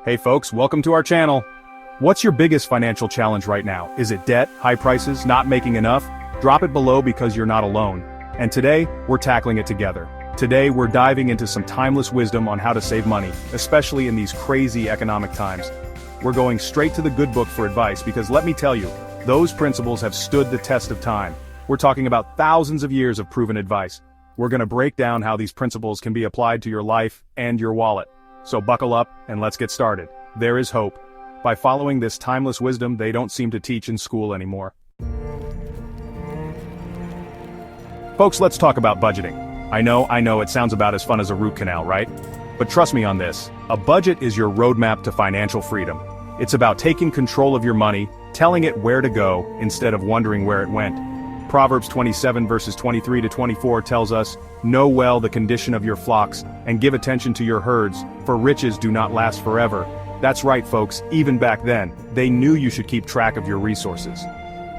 Hey folks, welcome to our channel. What's your biggest financial challenge right now? Is it debt, high prices, not making enough? Drop it below because you're not alone. And today, we're tackling it together. Today, we're diving into some timeless wisdom on how to save money, especially in these crazy economic times. We're going straight to the good book for advice because let me tell you, those principles have stood the test of time. We're talking about thousands of years of proven advice. We're going to break down how these principles can be applied to your life and your wallet. So buckle up and let's get started. There is hope. By following this timeless wisdom they don't seem to teach in school anymore. Folks, let's talk about budgeting. I know it sounds about as fun as a root canal, right? But trust me on this, a budget is your roadmap to financial freedom. It's about taking control of your money, telling it where to go, instead of wondering where it went. Proverbs 27 verses 23 to 24 tells us, "Know well the condition of your flocks, and give attention to your herds, for riches do not last forever." That's right folks, even back then, they knew you should keep track of your resources.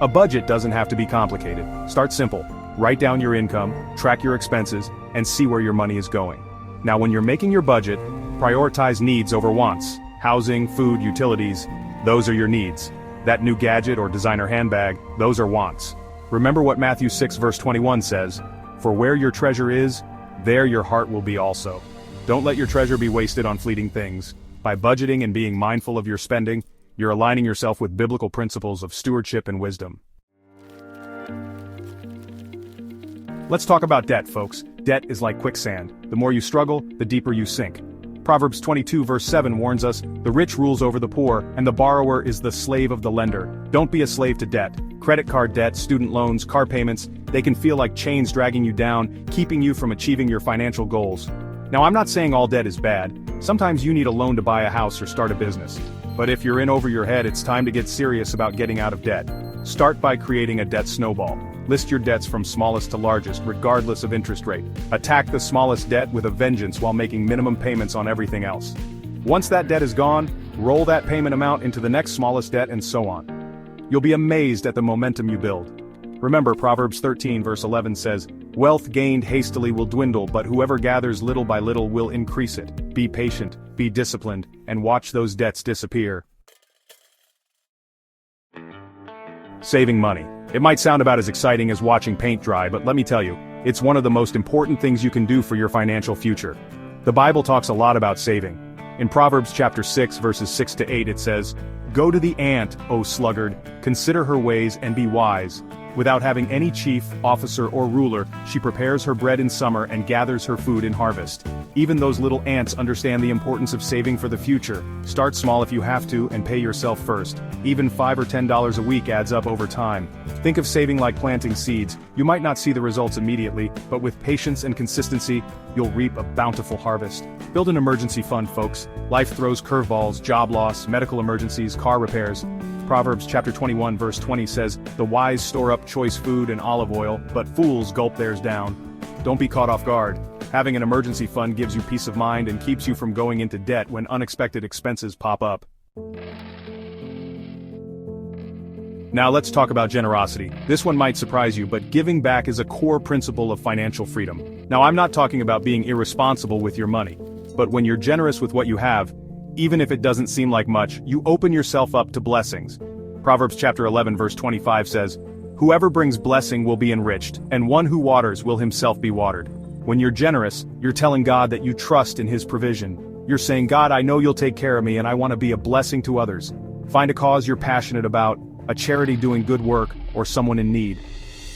A budget doesn't have to be complicated. Start simple. Write down your income, track your expenses, and see where your money is going. Now when you're making your budget, prioritize needs over wants. Housing, food, utilities, those are your needs. That new gadget or designer handbag, those are wants. Remember what Matthew 6 verse 21 says, "For where your treasure is, there your heart will be also." Don't let your treasure be wasted on fleeting things. By budgeting and being mindful of your spending, you're aligning yourself with biblical principles of stewardship and wisdom. Let's talk about debt, folks. Debt is like quicksand. The more you struggle, the deeper you sink. Proverbs 22 verse 7 warns us, "The rich rules over the poor, and the borrower is the slave of the lender." Don't be a slave to debt. Credit card debt, student loans, car payments, they can feel like chains dragging you down, keeping you from achieving your financial goals. Now I'm not saying all debt is bad. Sometimes you need a loan to buy a house or start a business. But if you're in over your head, it's time to get serious about getting out of debt. Start by creating a debt snowball. List your debts from smallest to largest, regardless of interest rate. Attack the smallest debt with a vengeance while making minimum payments on everything else. Once that debt is gone, roll that payment amount into the next smallest debt and so on. You'll be amazed at the momentum you build. Remember, Proverbs 13 verse 11 says, "Wealth gained hastily will dwindle, but whoever gathers little by little will increase it." Be patient, be disciplined, and watch those debts disappear. Saving money. It might sound about as exciting as watching paint dry, but let me tell you, it's one of the most important things you can do for your financial future. The Bible talks a lot about saving. In Proverbs chapter 6 verses 6 to 8 it says, "Go to the ant, O sluggard, consider her ways and be wise. Without having any chief, officer, or ruler, she prepares her bread in summer and gathers her food in harvest." Even those little ants understand the importance of saving for the future. Start small if you have to and pay yourself first. Even $5 or $10 a week adds up over time. Think of saving like planting seeds. You might not see the results immediately, but with patience and consistency, you'll reap a bountiful harvest. Build an emergency fund, folks. Life throws curveballs, job loss, medical emergencies, car repairs. Proverbs chapter 21 verse 20 says, "The wise store up choice food and olive oil, but fools gulp theirs down." Don't be caught off guard. Having an emergency fund gives you peace of mind and keeps you from going into debt when unexpected expenses pop up. Now let's talk about generosity. This one might surprise you, but giving back is a core principle of financial freedom. Now I'm not talking about being irresponsible with your money, but when you're generous with what you have, even if it doesn't seem like much, you open yourself up to blessings. Proverbs chapter 11 verse 25 says, "Whoever brings blessing will be enriched, and one who waters will himself be watered." When you're generous, you're telling God that you trust in His provision. You're saying, "God, I know you'll take care of me and I want to be a blessing to others." Find a cause you're passionate about, a charity doing good work, or someone in need.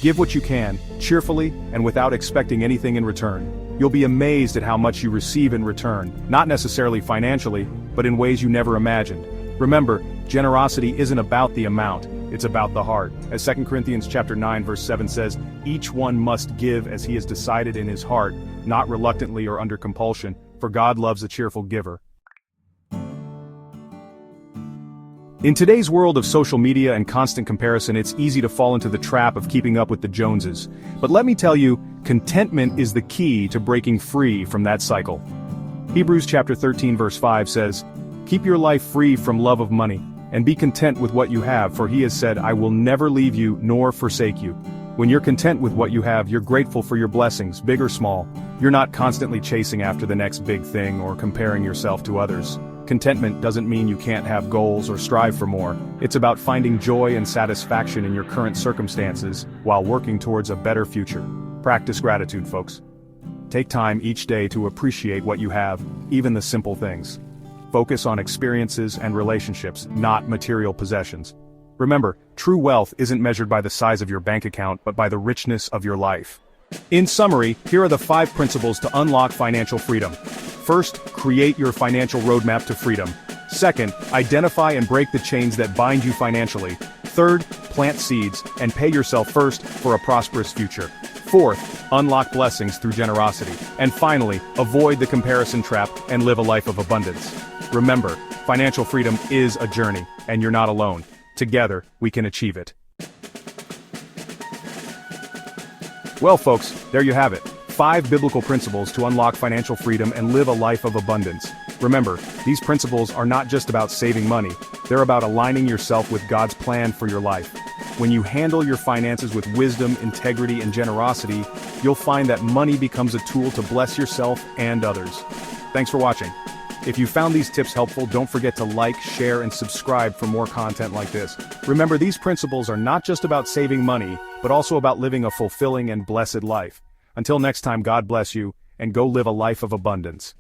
Give what you can, cheerfully and without expecting anything in return. You'll be amazed at how much you receive in return, not necessarily financially, but in ways you never imagined. Remember, generosity isn't about the amount, it's about the heart. As 2 Corinthians chapter 9 verse 7 says, "Each one must give as he has decided in his heart, not reluctantly or under compulsion, for God loves a cheerful giver." In today's world of social media and constant comparison, it's easy to fall into the trap of keeping up with the Joneses. But let me tell you, contentment is the key to breaking free from that cycle. Hebrews chapter 13 verse 5 says, "Keep your life free from love of money, and be content with what you have, for He has said, 'I will never leave you nor forsake you.'" When you're content with what you have, you're grateful for your blessings, big or small. You're not constantly chasing after the next big thing or comparing yourself to others. Contentment doesn't mean you can't have goals or strive for more. It's about finding joy and satisfaction in your current circumstances while working towards a better future. Practice gratitude, folks. Take time each day to appreciate what you have, even the simple things. Focus on experiences and relationships, not material possessions. Remember, true wealth isn't measured by the size of your bank account but by the richness of your life. In summary, here are the 5 principles to unlock financial freedom. First, create your financial roadmap to freedom. Second, identify and break the chains that bind you financially. Third, plant seeds and pay yourself first for a prosperous future. Fourth, unlock blessings through generosity. And finally, avoid the comparison trap and live a life of abundance. Remember, financial freedom is a journey, and you're not alone. Together, we can achieve it. Well, folks, there you have it. 5 biblical principles to unlock financial freedom and live a life of abundance. Remember, these principles are not just about saving money, they're about aligning yourself with God's plan for your life. When you handle your finances with wisdom, integrity, and generosity, you'll find that money becomes a tool to bless yourself and others. Thanks for watching. If you found these tips helpful, don't forget to like, share, and subscribe for more content like this. Remember, these principles are not just about saving money, but also about living a fulfilling and blessed life. Until next time, God bless you, and go live a life of abundance.